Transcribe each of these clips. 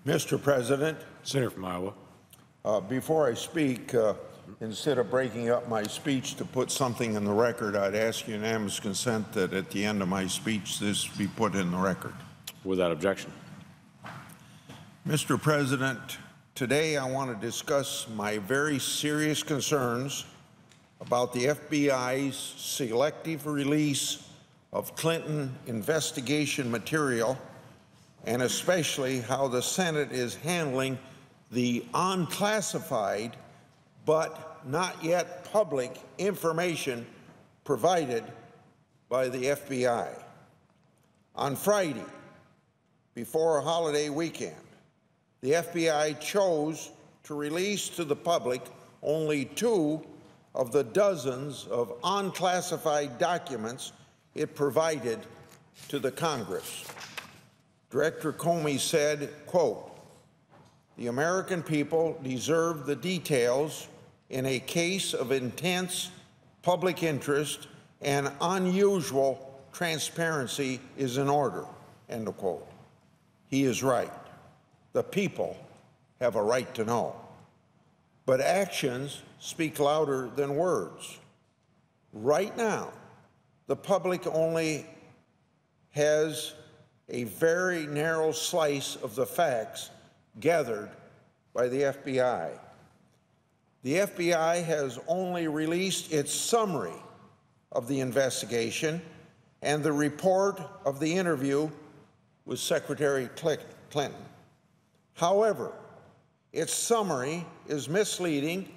Mr. President, Senator from Iowa. before I speak, instead of breaking up my speech to put something in the record, I'd ask unanimous consent that at the end of my speech this be put in the record. Without objection. Mr. President, today I want to discuss my very serious concerns about the FBI's selective release of Clinton investigation material, and especially how the Senate is handling the unclassified but not yet public information provided by the FBI. On Friday, before a holiday weekend, the FBI chose to release to the public only 2 of the dozens of unclassified documents it provided to the Congress. Director Comey said, quote, "The American people deserve the details in a case of intense public interest and unusual transparency is in order," end of quote. He is right. The people have a right to know. But actions speak louder than words. Right now, the public only has a very narrow slice of the facts gathered by the FBI. The FBI has only released its summary of the investigation and the report of the interview with Secretary Clinton. However, its summary is misleading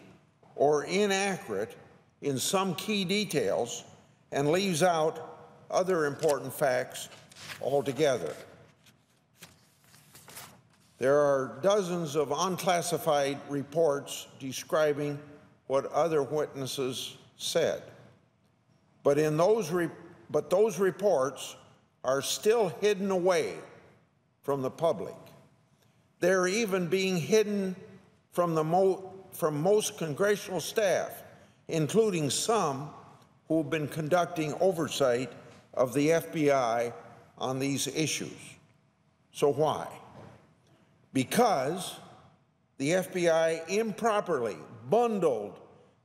or inaccurate in some key details and leaves out other important facts altogether. There are dozens of unclassified reports describing what other witnesses said, but those reports are still hidden away from the public. They're even being hidden from most congressional staff, including some who have been conducting oversight of the FBI on these issues. So why? Because the FBI improperly bundled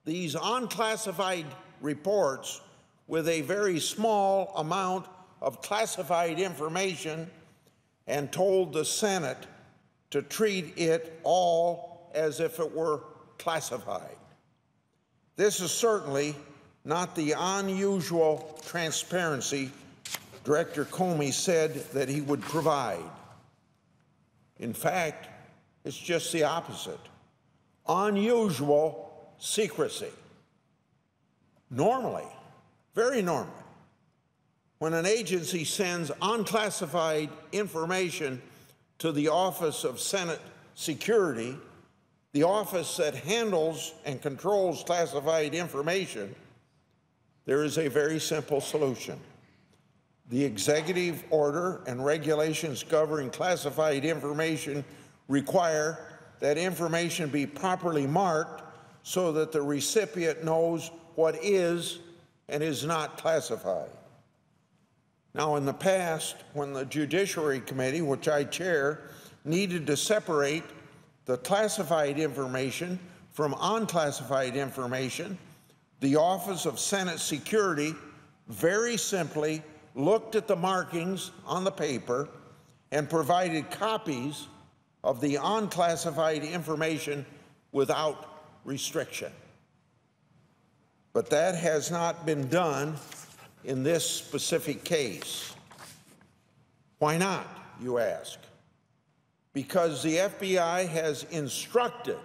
these unclassified reports with a very small amount of classified information and told the Senate to treat it all as if it were classified. This is certainly not the unusual transparency Director Comey said that he would provide. In fact, it's just the opposite. Unusual secrecy. Normally, very normally, when an agency sends unclassified information to the Office of Senate Security, the office that handles and controls classified information, there is a very simple solution. The executive order and regulations governing classified information require that information be properly marked so that the recipient knows what is and is not classified. Now, in the past, when the Judiciary Committee, which I chair, needed to separate the classified information from unclassified information, the Office of Senate Security very simply looked at the markings on the paper and provided copies of the unclassified information without restriction. But that has not been done in this specific case. Why not, you ask? Because the FBI has instructed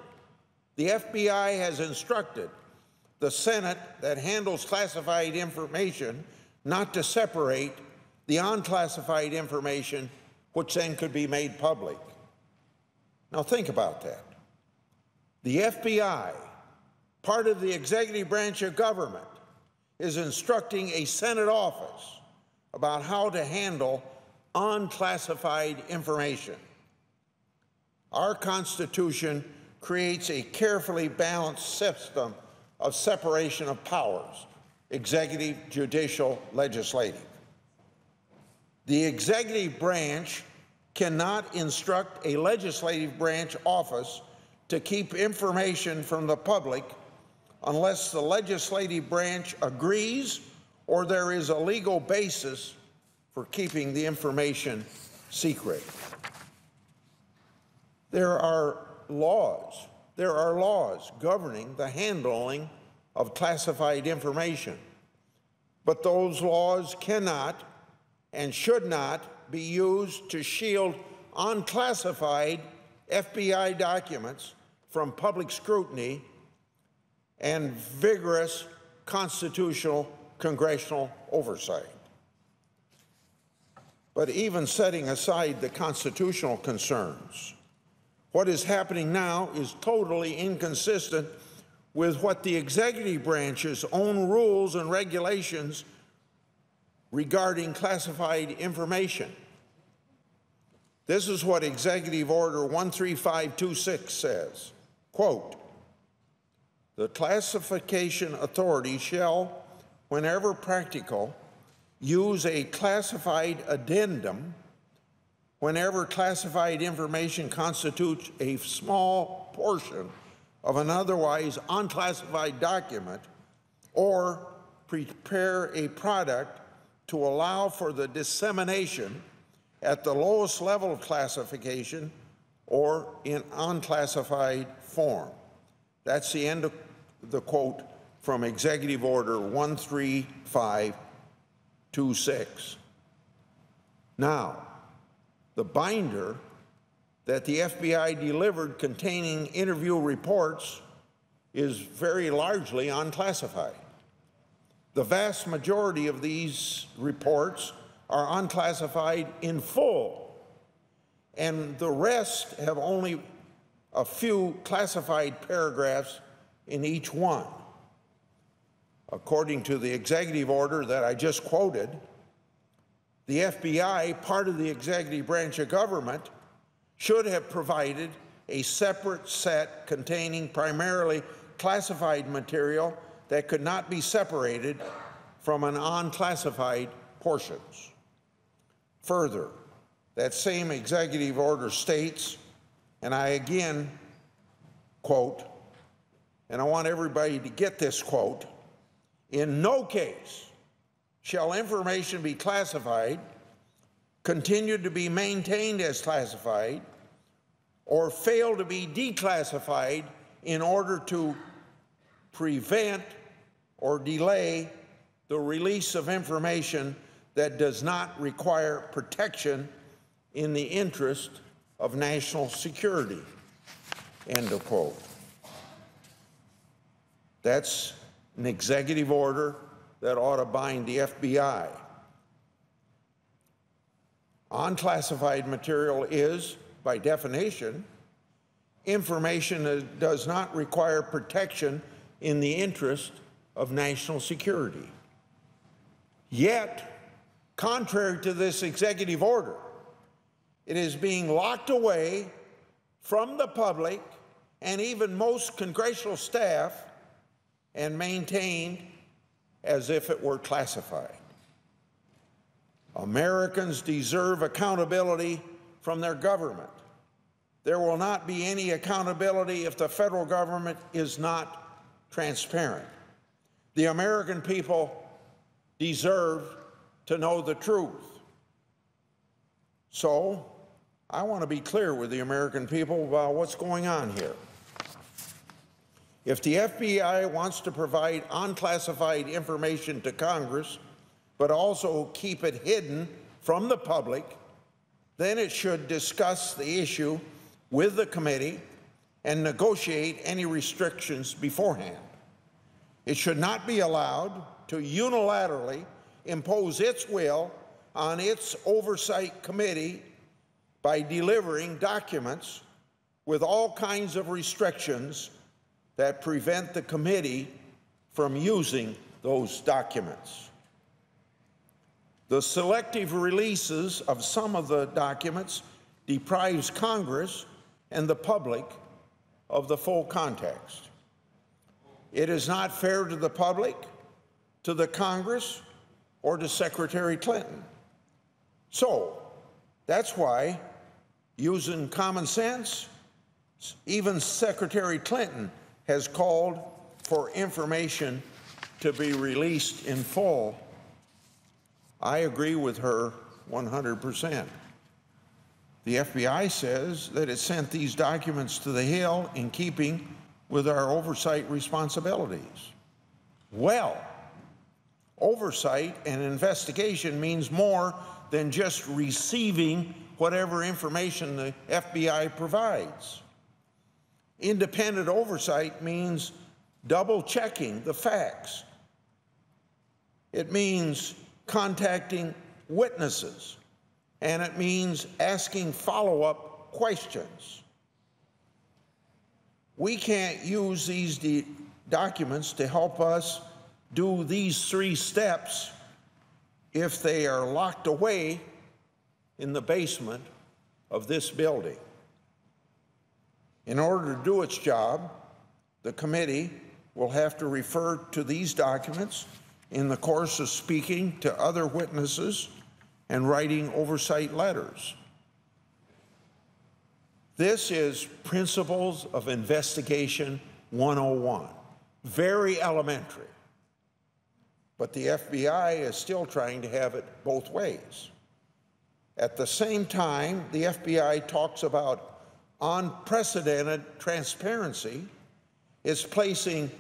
the Senate that handles classified information not to separate the unclassified information, which then could be made public. Now think about that. The FBI, part of the executive branch of government, is instructing a Senate office about how to handle unclassified information. Our Constitution creates a carefully balanced system of separation of powers: executive, judicial, legislative. The executive branch cannot instruct a legislative branch office to keep information from the public unless the legislative branch agrees or there is a legal basis for keeping the information secret. There are laws governing the handling of classified information, but those laws cannot and should not be used to shield unclassified FBI documents from public scrutiny and vigorous constitutional congressional oversight. But even setting aside the constitutional concerns, what is happening now is totally inconsistent with what the executive branch's own rules and regulations regarding classified information. This is what Executive Order 13526 says, quote, "The classification authority shall, whenever practical, use a classified addendum whenever classified information constitutes a small portion of an otherwise unclassified document, or prepare a product to allow for the dissemination at the lowest level of classification or in unclassified form." That's the end of the quote from Executive Order 13526. Now, the binder that the FBI delivered containing interview reports is very largely unclassified. The vast majority of these reports are unclassified in full, and the rest have only a few classified paragraphs in each one. According to the executive order that I just quoted, the FBI, part of the executive branch of government, should have provided a separate set containing primarily classified material that could not be separated from an unclassified portions. Further, that same executive order states, and I again quote, and I want everybody to get this quote, "In no case shall information be classified, continue to be maintained as classified, or fail to be declassified in order to prevent or delay the release of information that does not require protection in the interest of national security." End of quote. That's an executive order that ought to bind the FBI. Unclassified material is, by definition, information that does not require protection in the interest of national security. Yet, contrary to this executive order, it is being locked away from the public and even most congressional staff and maintained as if it were classified. Americans deserve accountability from their government. There will not be any accountability if the federal government is not transparent. The American people deserve to know the truth. So, I want to be clear with the American people about what's going on here. If the FBI wants to provide unclassified information to Congress, but also keep it hidden from the public, then it should discuss the issue with the committee and negotiate any restrictions beforehand. It should not be allowed to unilaterally impose its will on its oversight committee by delivering documents with all kinds of restrictions that prevent the committee from using those documents. The selective releases of some of the documents deprives Congress and the public of the full context. It is not fair to the public, to the Congress, or to Secretary Clinton. So, that's why Using common sense, even Secretary Clinton has called for information to be released in full. I agree with her 100%. The FBI says that it sent these documents to the Hill in keeping with our oversight responsibilities. Well, oversight and investigation means more than just receiving whatever information the FBI provides. Independent oversight means double-checking the facts. It means contacting witnesses, and it means asking follow-up questions. We can't use these documents to help us do these 3 steps if they are locked away in the basement of this building. In order to do its job, the committee will have to refer to these documents in the course of speaking to other witnesses and writing oversight letters. This is Principles of Investigation 101, very elementary. But the FBI is still trying to have it both ways. At the same time, the FBI talks about unprecedented transparency. It's placing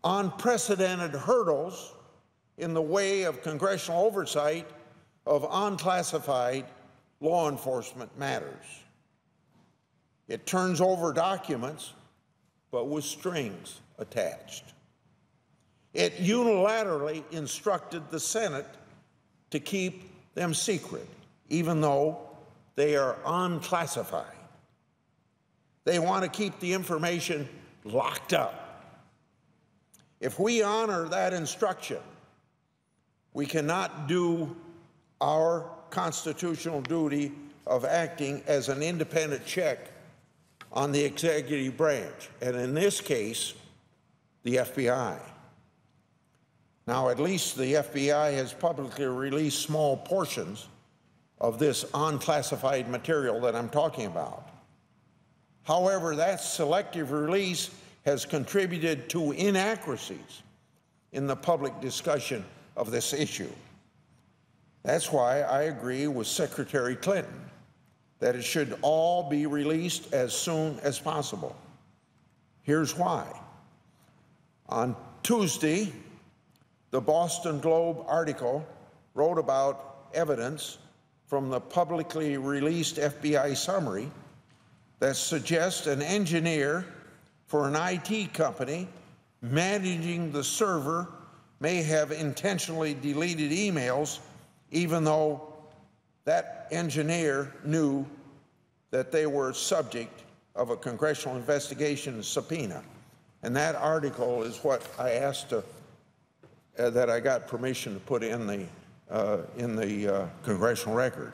unprecedented hurdles in the way of congressional oversight of unclassified law enforcement matters. It turns over documents, but with strings attached. It unilaterally instructed the Senate to keep them secret, even though they are unclassified. They want to keep the information locked up. If we honor that instruction, we cannot do our constitutional duty of acting as an independent check on the executive branch, and in this case, the FBI. Now, at least the FBI has publicly released small portions of this unclassified material that I'm talking about. However, that selective release has contributed to inaccuracies in the public discussion of this issue. That's why I agree with Secretary Clinton that it should all be released as soon as possible. Here's why. On Tuesday, the Boston Globe article wrote about evidence from the publicly released FBI summary that suggests an engineer for an IT company managing the server may have intentionally deleted emails, even though that engineer knew that they were subject of a congressional investigation and subpoena. And that article is what I asked that I got permission to put in the congressional record.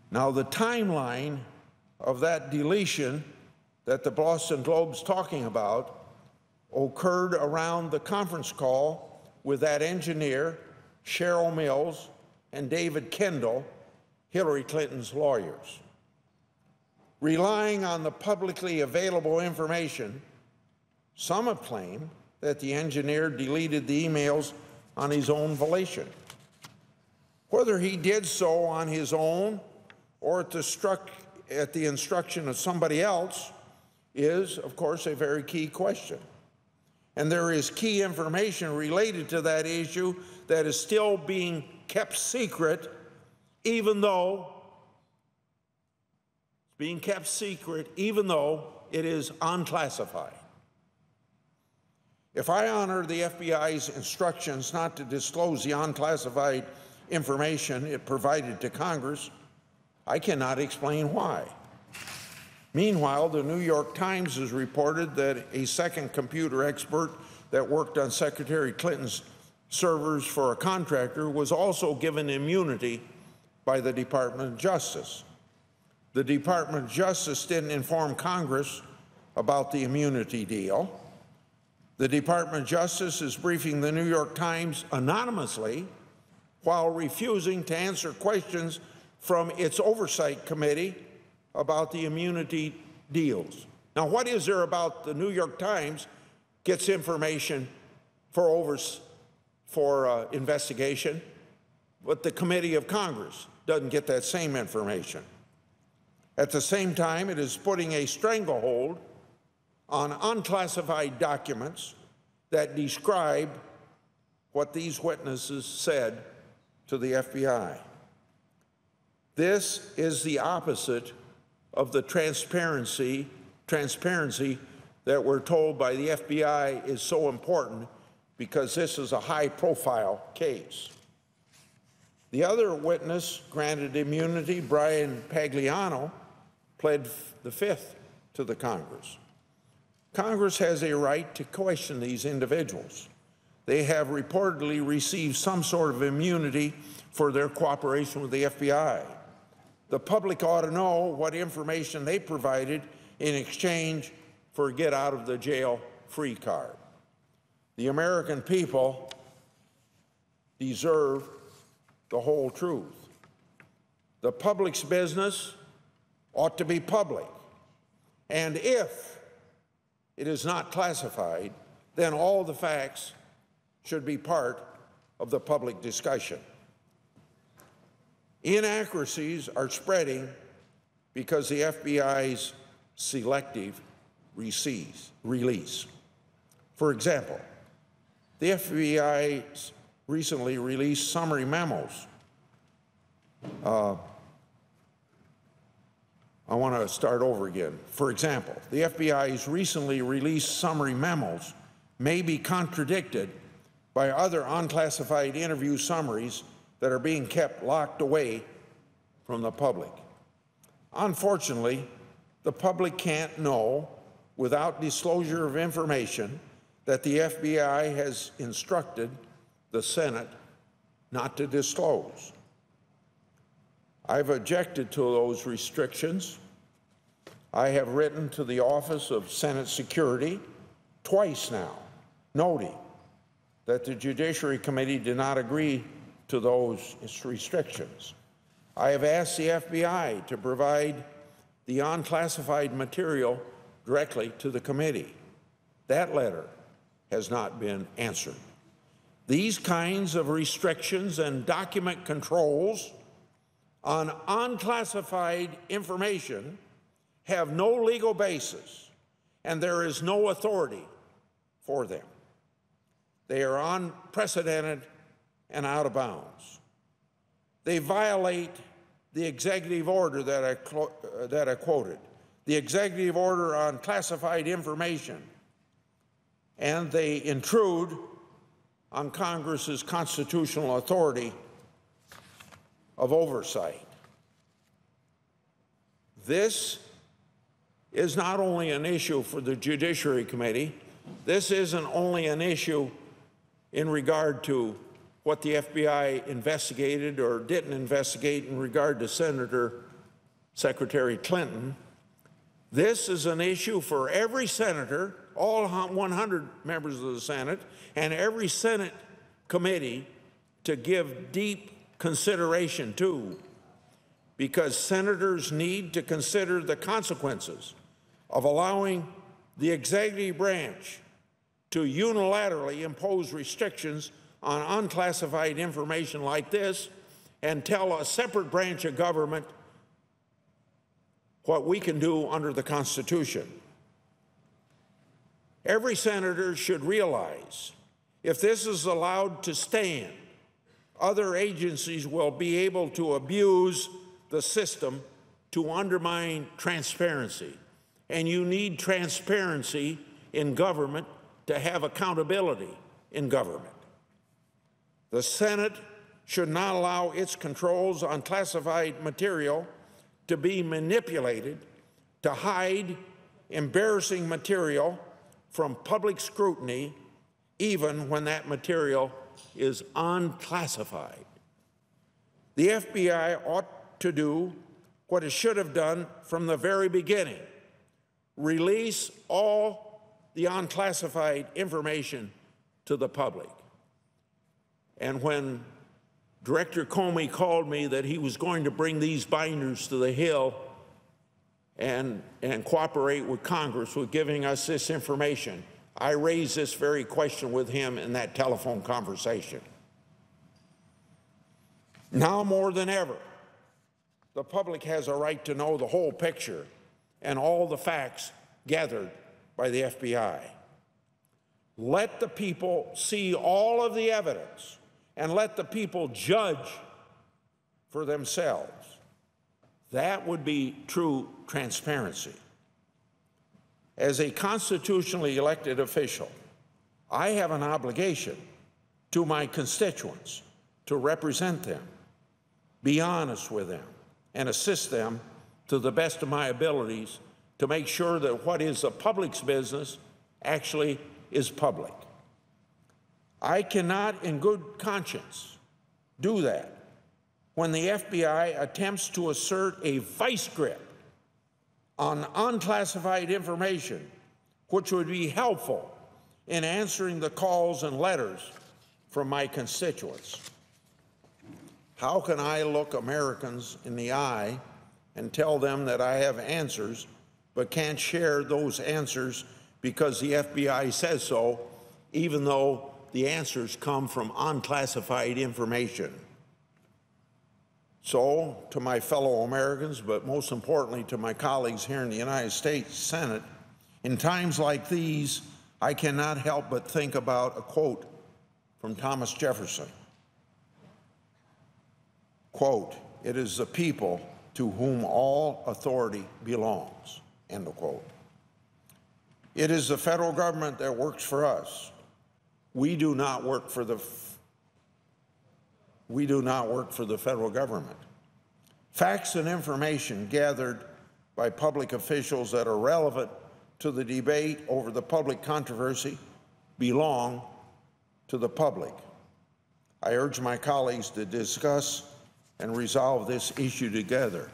Now, the timeline of that deletion that the Boston Globe's talking about occurred around the conference call with that engineer, Cheryl Mills, and David Kendall, Hillary Clinton's lawyers. Relying on the publicly available information, some have claimed that the engineer deleted the emails on his own volition. Whether he did so on his own or at the instruction of somebody else is, of course, a very key question. And there is key information related to that issue that is still being kept secret, even though it is unclassified. If I honor the FBI's instructions not to disclose the unclassified information it provided to Congress, I cannot explain why. Meanwhile, the New York Times has reported that a second computer expert that worked on Secretary Clinton's servers for a contractor was also given immunity by the Department of Justice. The Department of Justice didn't inform Congress about the immunity deal. The Department of Justice is briefing the New York Times anonymously while refusing to answer questions from its oversight committee about the immunity deals. Now, what is there about the New York Times gets information for investigation, but the Committee of Congress doesn't get that same information? At the same time, it is putting a stranglehold on unclassified documents that describe what these witnesses said to the FBI. This is the opposite of the transparency that we're told by the FBI is so important, because this is a high-profile case. The other witness granted immunity, Brian Pagliano, pled the Fifth to the Congress. Congress has a right to question these individuals. They have reportedly received some sort of immunity for their cooperation with the FBI. The public ought to know what information they provided in exchange for a get-out-of-the-jail-free card. The American people deserve the whole truth. The public's business ought to be public, and if it is not classified, then all the facts should be part of the public discussion. Inaccuracies are spreading because the FBI's selective release. For example, the FBI recently released summary memos. I want to start over again. For example, the FBI's recently released summary memos may be contradicted by other unclassified interview summaries that are being kept locked away from the public. Unfortunately, the public can't know, without disclosure of information, that the FBI has instructed the Senate not to disclose. I've objected to those restrictions. I have written to the Office of Senate Security twice now, noting that the Judiciary Committee did not agree to those restrictions. I have asked the FBI to provide the unclassified material directly to the committee. That letter has not been answered. These kinds of restrictions and document controls on unclassified information have no legal basis, and there is no authority for them. They are unprecedented and out of bounds. They violate the executive order that I quoted, the executive order on classified information, and they intrude on Congress's constitutional authority of oversight. This is not only an issue for the Judiciary Committee. This isn't only an issue in regard to what the FBI investigated or didn't investigate in regard to Secretary Clinton. This is an issue for every senator, all 100 members of the Senate, and every Senate committee to give deep consideration to, because senators need to consider the consequences of allowing the executive branch to unilaterally impose restrictions on unclassified information like this and tell a separate branch of government what we can do under the Constitution. Every senator should realize if this is allowed to stand, other agencies will be able to abuse the system to undermine transparency. And you need transparency in government to have accountability in government. The Senate should not allow its controls on classified material to be manipulated to hide embarrassing material from public scrutiny, even when that material is unclassified. The FBI ought to do what it should have done from the very beginning: release all the unclassified information to the public. And when Director Comey called me that he was going to bring these binders to the Hill, and cooperate with Congress with giving us this information. I raised this very question with him in that telephone conversation. Now more than ever, the public has a right to know the whole picture and all the facts gathered by the FBI. Let the people see all of the evidence and let the people judge for themselves. That would be true transparency. As a constitutionally elected official, I have an obligation to my constituents to represent them, be honest with them, and assist them to the best of my abilities to make sure that what is the public's business actually is public. I cannot in good conscience do that when the FBI attempts to assert a vice grip on unclassified information, which would be helpful in answering the calls and letters from my constituents. How can I look Americans in the eye and tell them that I have answers but can't share those answers because the FBI says so, even though the answers come from unclassified information? So, to my fellow Americans, but most importantly to my colleagues here in the United States Senate, in times like these, I cannot help but think about a quote from Thomas Jefferson. Quote, "It is the people to whom all authority belongs," end of quote. It is the federal government that works for us. We do not work for the federal government. Facts and information gathered by public officials that are relevant to the debate over the public controversy belong to the public. I urge my colleagues to discuss and resolve this issue together.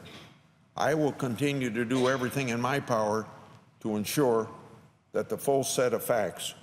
I will continue to do everything in my power to ensure that the full set of facts